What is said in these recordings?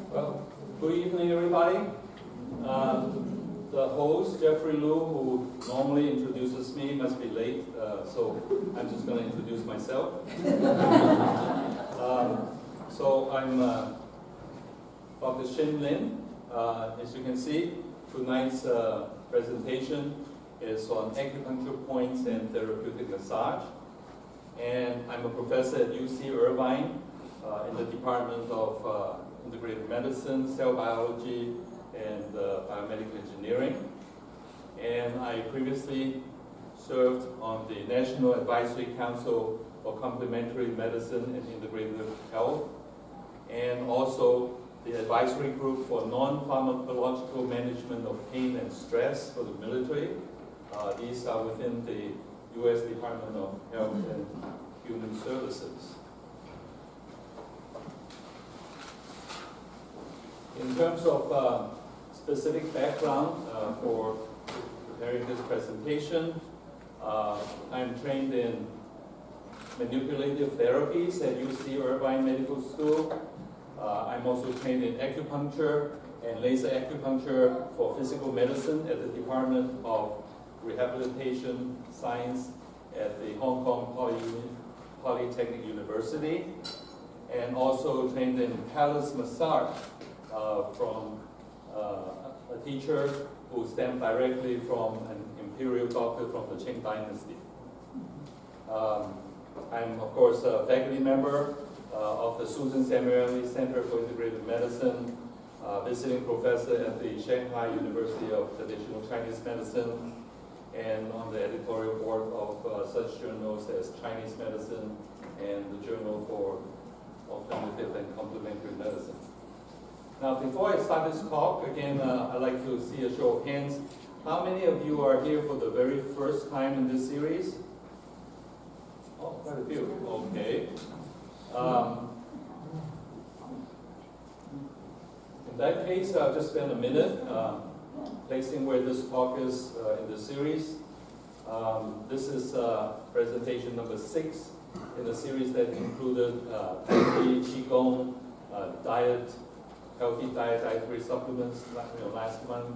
Well, good evening, everybody. The host, Jeffrey Liu, who normally introduces me, must be late, so I'm just going to introduce myself. So I'm Dr. Shin Lin. As you can see, tonight's presentation is on acupuncture points and therapeutic massage. And I'm a professor at UC Irvine in the Department of Integrated Medicine, Cell Biology, and Biomedical Engineering. And I previously served on the National Advisory Council for Complementary Medicine and Integrative Health, and also the advisory group for non-pharmacological management of pain and stress for the military. These are within the U.S. Department of Health and Human Services. In terms of specific background for preparing this presentation, I'm trained in manipulative therapies at UC Irvine Medical School. I'm also trained in acupuncture and laser acupuncture for physical medicine at the Department of Rehabilitation Science at the Hong Kong Polytechnic University, and also trained in palace massage from a teacher who stemmed directly from an imperial doctor from the Qing Dynasty. I'm, of course, a faculty member of the Susan Samueli Center for Integrated Medicine, visiting professor at the Shanghai University of Traditional Chinese Medicine, and on the editorial board of such journals as Chinese Medicine and the Journal for Alternative and Complementary Medicine. Now, before I start this talk, again, I'd like to see a show of hands. How many of you are here for the very first time in this series? Oh, quite a few. Okay. In that case, I'll just spend a minute placing where this talk is in the series. This is presentation number 6 in the series that included Tai Chi, Qigong, diet, healthy diet, dietary supplements last month.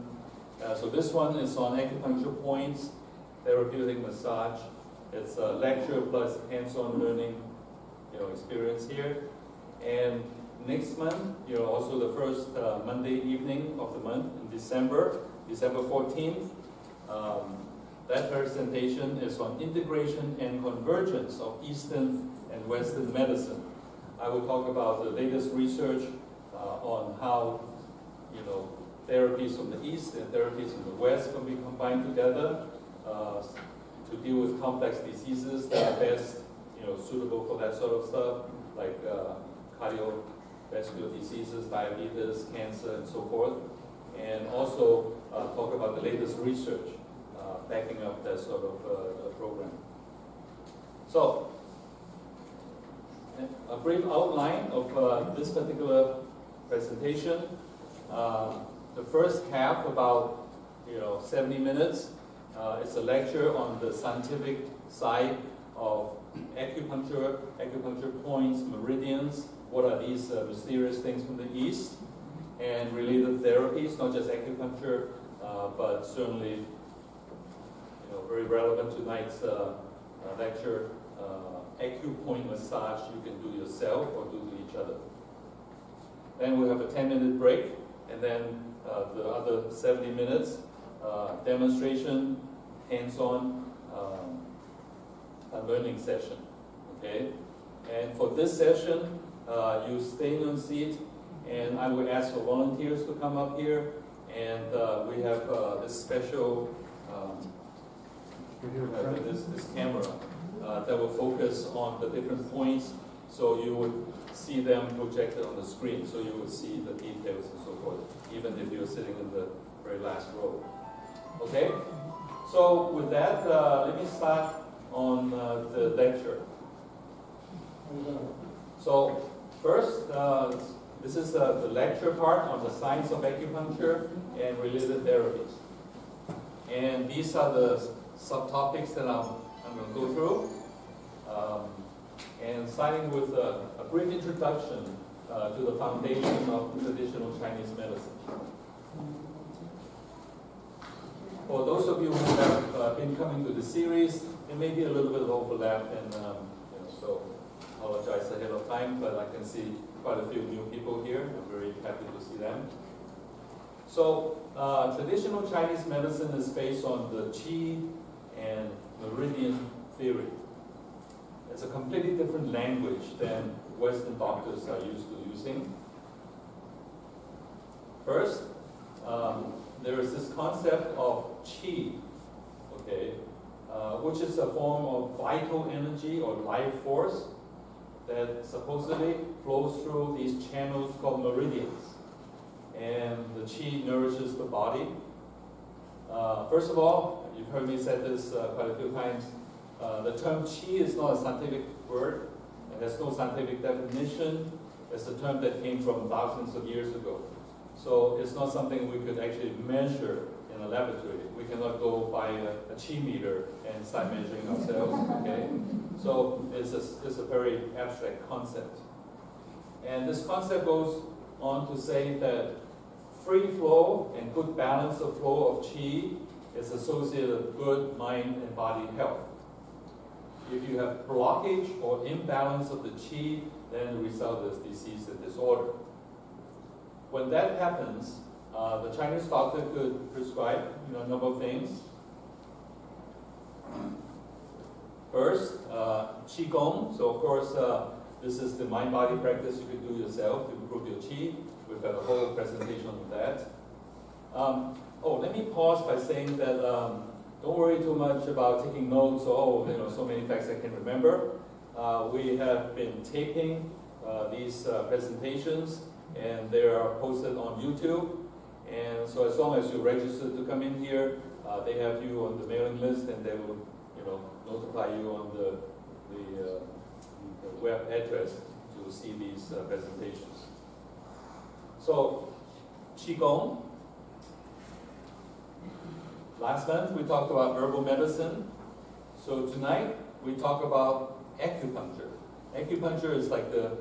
So this one is on acupuncture points, therapeutic massage. It's a lecture plus hands-on learning experience here. And next month, also the first Monday evening of the month in December 14th, that presentation is on integration and convergence of Eastern and Western medicine. I will talk about the latest research on how therapies from the East and therapies from the West can be combined together to deal with complex diseases that are best suitable for that sort of stuff, like cardiovascular diseases, diabetes, cancer, and so forth. And also talk about the latest research backing up that sort of program. So, a brief outline of this particular presentation. The first half, about 70 minutes, is a lecture on the scientific side of acupuncture points, meridians. What are these mysterious things from the East? And related therapies, not just acupuncture, but certainly very relevant to tonight's lecture, acupoint massage you can do yourself or do to each other. Then we'll have a 10-minute break, and then the other 70 minutes, demonstration, hands-on learning session, okay? And for this session, you stay in your seat, and I will ask for volunteers to come up here, and we have this special, this camera that will focus on the different points, so you would see them projected on the screen, so you would see the details and so forth, even if you're sitting in the very last row. Okay? So with that, let me start on the lecture. So first, this is the lecture part on the science of acupuncture and related therapies. And these are the subtopics that I'm going to go through. And starting with a brief introduction to the foundation of traditional Chinese medicine. For those of you who have been coming to the series, there may be a little bit of overlap, and so apologize ahead of time, but I can see quite a few new people here. I'm very happy to see them. So traditional Chinese medicine is based on the Qi and Meridian theory. It's a completely different language than Western doctors are used to using. First, there is this concept of Qi, okay, which is a form of vital energy or life force that supposedly flows through these channels called meridians. And the Qi nourishes the body. First of all, you've heard me say this quite a few times, the term Qi is not a scientific word. It has no scientific definition. It's a term that came from thousands of years ago. So it's not something we could actually measure in a laboratory. We cannot go buy a Qi meter and start measuring ourselves, okay? So it's a very abstract concept. And this concept goes on to say that free flow and good balance of flow of Qi is associated with good mind and body health. If you have blockage or imbalance of the Qi, then the result is disease and disorder. When that happens, the Chinese doctor could prescribe a number of things. First, Qigong. So of course, this is the mind-body practice you could do yourself to improve your Qi. We've got a whole presentation on that. Let me pause by saying that don't worry too much about taking notes. So many facts I can remember. We have been taping these presentations, and they are posted on YouTube. And so as long as you register to come in here, they have you on the mailing list, and they will, notify you on the web address to see these presentations. So, Qigong. Last month we talked about herbal medicine. So tonight we talk about acupuncture. Acupuncture is like the,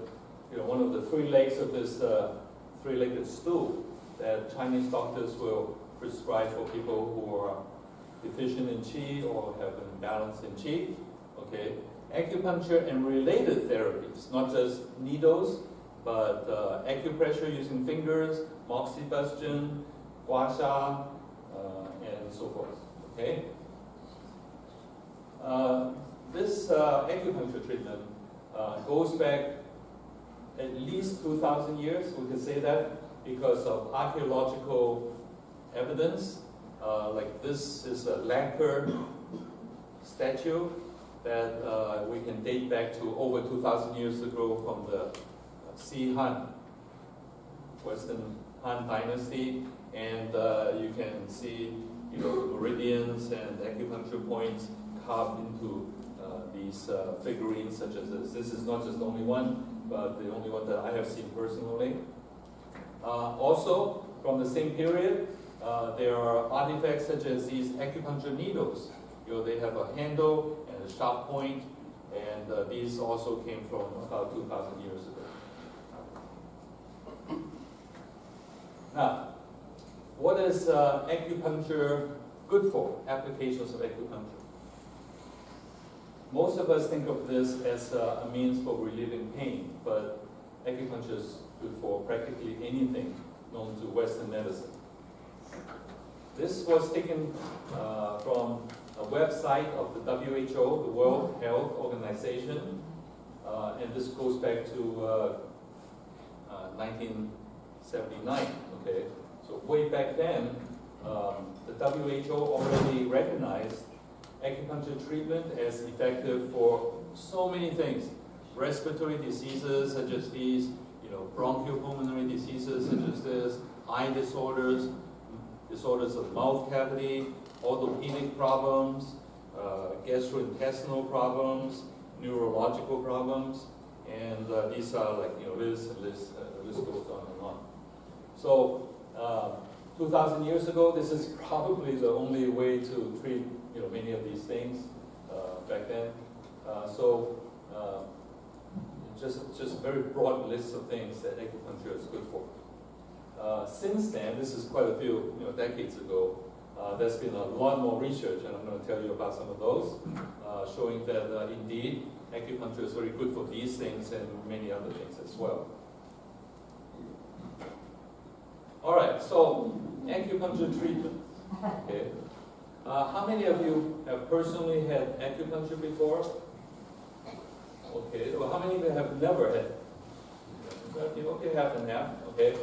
one of the three legs of this three-legged stool that Chinese doctors will prescribe for people who are deficient in Qi or have an imbalance in Qi. Okay, acupuncture and related therapies, not just needles, but acupressure using fingers, moxibustion, gua sha, and so forth. Okay. This acupuncture treatment goes back at least 2,000 years. We can say that because of archaeological evidence. Like this is a lacquer statue that we can date back to over 2,000 years ago from the Si Han, Western Han dynasty, and you can see, meridians and acupuncture points carved into these figurines such as this. This is not just the only one, but the only one that I have seen personally. Also, from the same period, there are artifacts such as these acupuncture needles. They have a handle and a sharp point, and these also came from about 2,000 years ago. Now, what is acupuncture good for? Applications of acupuncture. Most of us think of this as a means for relieving pain, but acupuncture is good for practically anything known to Western medicine. This was taken from a website of the WHO, the World Health Organization, and this goes back to 1979. Okay, so way back then, the WHO already recognized acupuncture treatment as effective for so many things: respiratory diseases such as these, bronchopulmonary diseases such as this, eye disorders, disorders of mouth cavity, orthopedic problems, gastrointestinal problems, neurological problems, and these are like, list goes on and on. So, 2,000 years ago, this is probably the only way to treat, many of these things back then. just a very broad list of things that acupuncture is good for. Since then, this is quite a few decades ago, there's been a lot more research, and I'm going to tell you about some of those, showing that indeed acupuncture is very good for these things and many other things as well. All right, so acupuncture treatment. Okay, how many of you have personally had acupuncture before? Okay, well, how many of you have never had? Okay, half and half. Okay.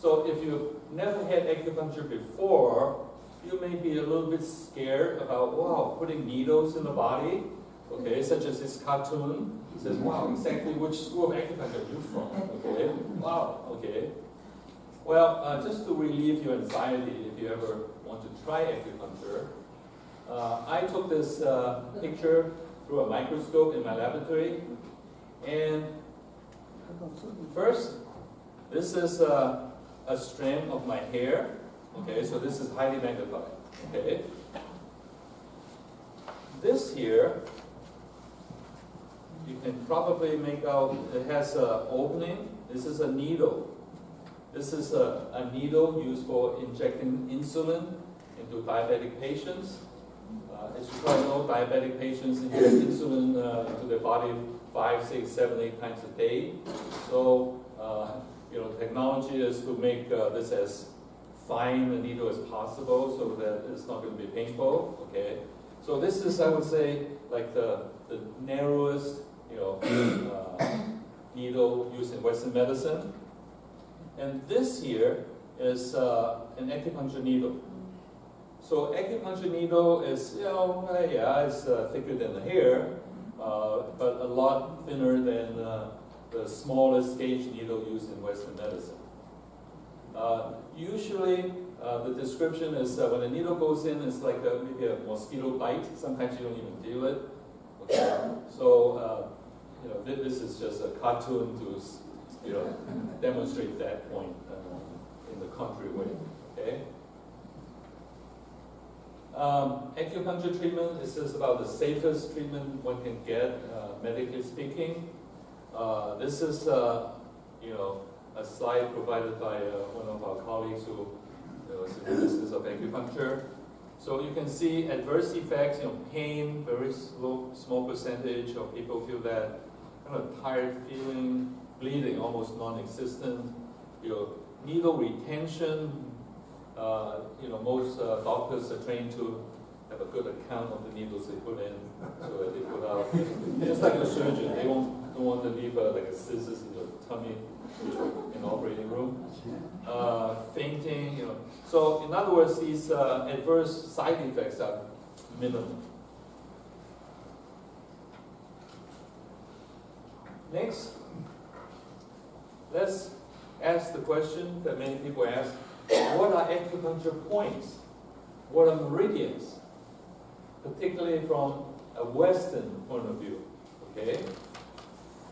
So if you've never had acupuncture before, you may be a little bit scared about, wow, putting needles in the body, okay, such as this cartoon. It says, wow, exactly which school of acupuncture are you from? Okay, wow, okay. Well, just to relieve your anxiety, if you ever want to try acupuncture, I took this picture through a microscope in my laboratory, and first, this is a strand of my hair. Okay, so this is highly magnified. Okay, this here, you can probably make out, it has an opening. This is a needle. This is a needle used for injecting insulin into diabetic patients. As you probably know, diabetic patients inject insulin into their body 5, 6, 7, 8 times a day. So, technology is to make this as fine a needle as possible so that it's not going to be painful. Okay, so this is, I would say, like the narrowest, needle used in Western medicine. And this here is an acupuncture needle. So acupuncture needle is, it's thicker than the hair, but a lot thinner than the smallest gauge needle used in Western medicine. Usually, the description is when a needle goes in, it's like maybe a mosquito bite. Sometimes you don't even feel it. Okay. So, this is just a cartoon to, demonstrate that point in the country way. Okay. Acupuncture treatment is just about the safest treatment one can get, medically speaking. This is, a slide provided by one of our colleagues who is in the business of acupuncture. So you can see adverse effects, pain, very small percentage of people feel that, kind of tired feeling, bleeding almost non-existent, needle retention. Most doctors are trained to have a good account of the needles they put in, so that they put out. Just like a surgeon, they don't want to leave like a scissors in your tummy in the operating room. Fainting, So in other words, these adverse side effects are minimal. Next, let's ask the question that many people ask: what are acupuncture points? What are meridians? Particularly from a Western point of view. Okay?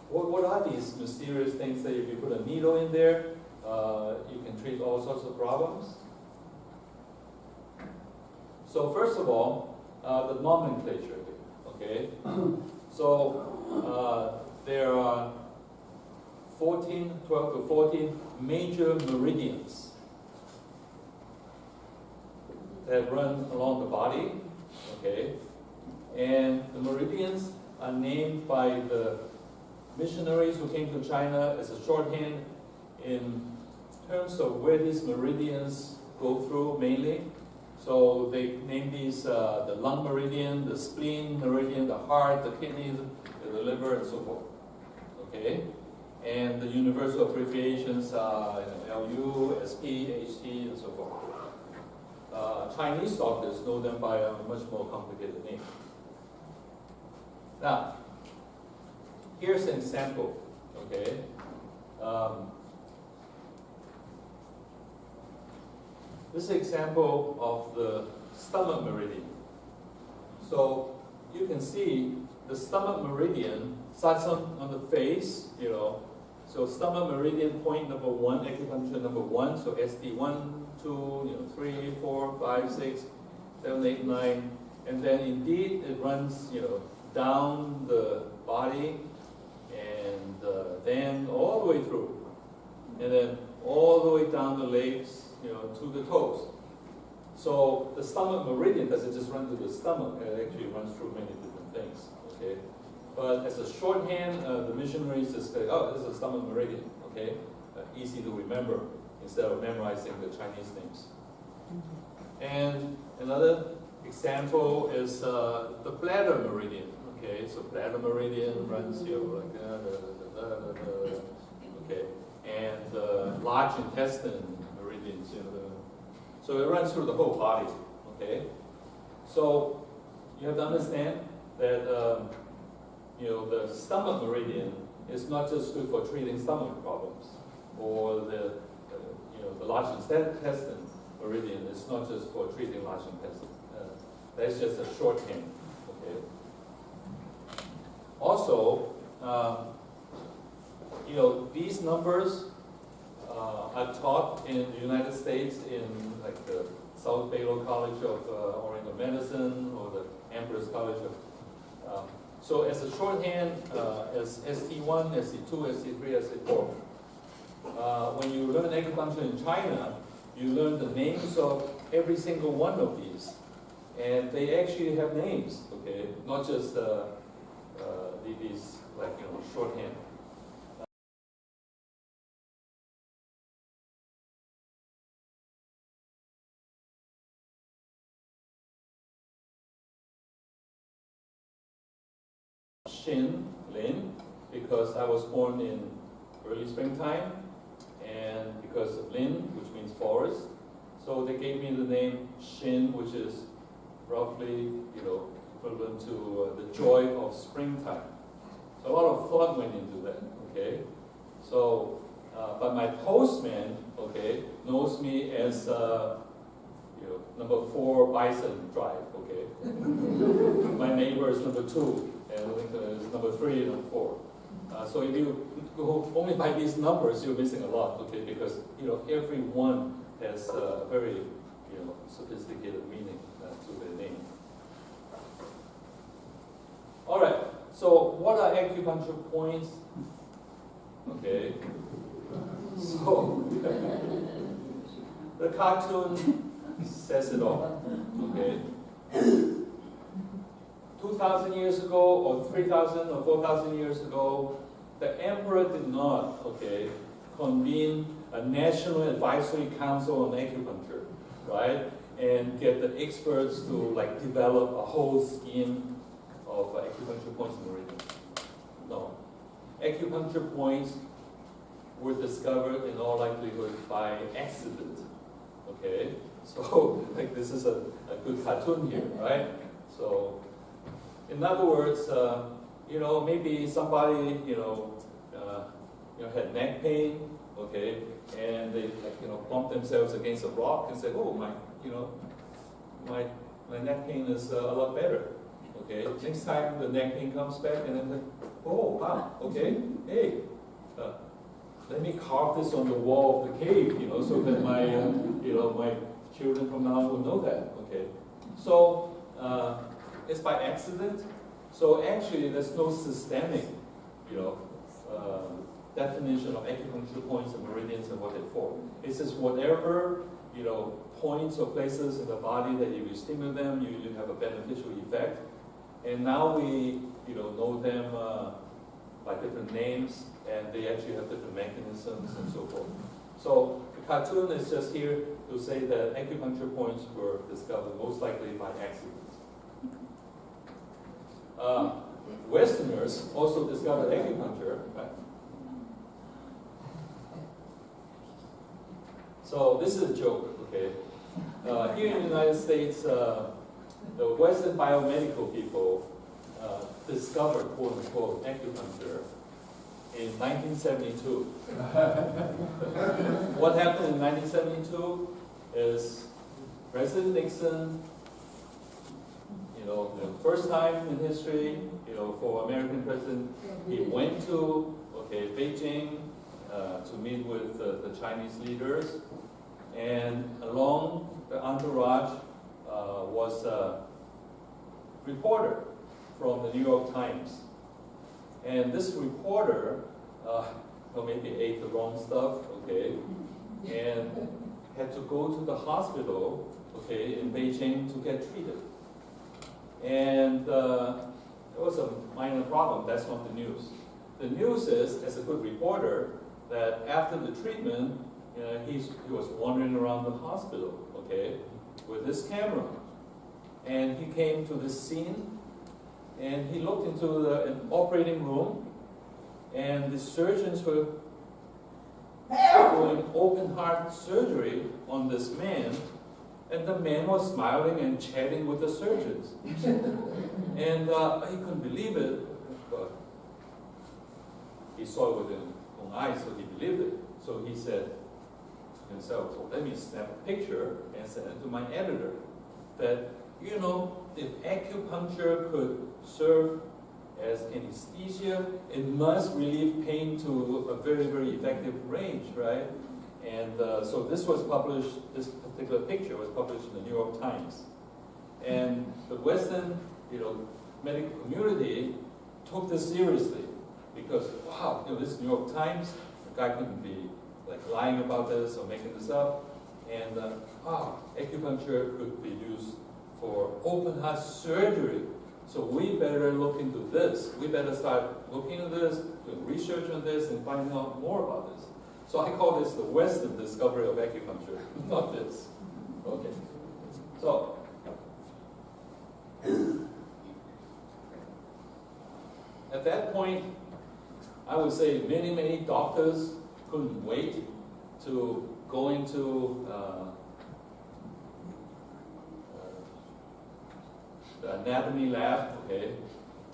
What are these mysterious things that if you put a needle in there, you can treat all sorts of problems? So first of all, the nomenclature. Okay? So there are 12 to 14 major meridians that run along the body. Okay? And the meridians are named by the missionaries who came to China as a shorthand in terms of where these meridians go through mainly. So they name these the lung meridian, the spleen meridian, the heart, the kidney, the liver, and so forth. Okay? And the universal abbreviations are LU, SP, HT, and so forth. Chinese doctors know them by a much more complicated name. Now, here's an example, okay? This is an example of the stomach meridian. So you can see the stomach meridian starts on the face, So stomach meridian point number 1, acupuncture number 1, so SD 1, 2, 3, 4, 5, 6, 7, 8, 9, and then indeed it runs, down the body and band all the way through, and then all the way down the legs, to the toes. So the stomach meridian doesn't just run through the stomach, it actually runs through many different things, okay? But as a shorthand, the missionaries just say, oh, this is a stomach meridian, okay? Easy to remember instead of memorizing the Chinese names. And another example is the bladder meridian, okay? So bladder meridian runs here like okay? And large intestine meridians, so it runs through the whole body, okay? So you have to understand that the stomach meridian is not just good for treating stomach problems, or the large intestine meridian is not just for treating large intestine. That's just a shorthand, okay? Also, these numbers are taught in the United States in like the South Baylor College of Oriental Medicine or the Empress College of. So as a shorthand, as ST1, ST2, ST3, ST4. When you learn acupuncture in China, you learn the names of every single one of these, and they actually have names, okay? Not just these like shorthand. Xin Lin, because I was born in early springtime, and because of Lin, which means forest, so they gave me the name Xin, which is roughly, equivalent to the joy of springtime. So a lot of thought went into that, okay? So, but my postman, okay, knows me as, number 4 Bison Drive, okay? My neighbor is number 2, and Lincoln is number 3 and 4. So if you go only by these numbers, you're missing a lot, okay? Because, every one has a very, sophisticated meaning to their name. All right, so what are acupuncture points? Okay, so the cartoon says it all, okay? 2,000 years ago, or 3,000 or 4,000 years ago, the emperor did not, okay, convene a national advisory council on acupuncture, right? And get the experts to like develop a whole scheme of acupuncture points and meridians. No. Acupuncture points were discovered in all likelihood by accident, okay? So, like this is a good cartoon here, right? So, in other words, maybe somebody, had neck pain, okay, and they bumped themselves against a rock and said, oh, my neck pain is a lot better, okay. Next time the neck pain comes back, and then like, oh, wow, okay, hey, let me carve this on the wall of the cave, so that my, my children from now will know that, okay. So it's by accident. So actually, there's no systemic, definition of acupuncture points and meridians and what they're for. It's just whatever, points or places in the body that if you stimulate them, you have a beneficial effect. And now we, know them by different names, and they actually have different mechanisms and so forth. So the cartoon is just here to say that acupuncture points were discovered most likely by accident. Westerners also discovered acupuncture, right? So this is a joke, okay? Here in the United States, the Western biomedical people discovered, quote unquote, acupuncture in 1972. What happened in 1972 is President Nixon, the first time in history, for American president, he went to, Beijing to meet with the Chinese leaders, and along the entourage was a reporter from the New York Times. And this reporter or maybe ate the wrong stuff, okay, and had to go to the hospital, okay, in Beijing to get treated. And it was a minor problem. That's not the news. The news is, as a good reporter, that after the treatment, he was wandering around the hospital, okay, with his camera. And he came to this scene, and he looked into an operating room, and the surgeons were doing open heart surgery on this man, and the man was smiling and chatting with the surgeons. And he couldn't believe it, but he saw it with his own eyes, so he believed it. So he said to himself, well, let me snap a picture and send it to my editor. That, you know, if acupuncture could serve as anesthesia, it must relieve pain to a very, very effective range, right? And so this was published, this particular picture was published in the New York Times. And the Western, medical community took this seriously because, wow, this New York Times, the guy couldn't be like lying about this or making this up. And acupuncture could be used for open heart surgery. So we better look into this. We better start looking at this, doing research on this, and finding out more about this. So I call this the Western discovery of acupuncture, not this. Okay. So, at that point, I would say many, many doctors couldn't wait to go into the anatomy lab, okay,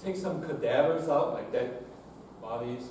take some cadavers out, like dead bodies,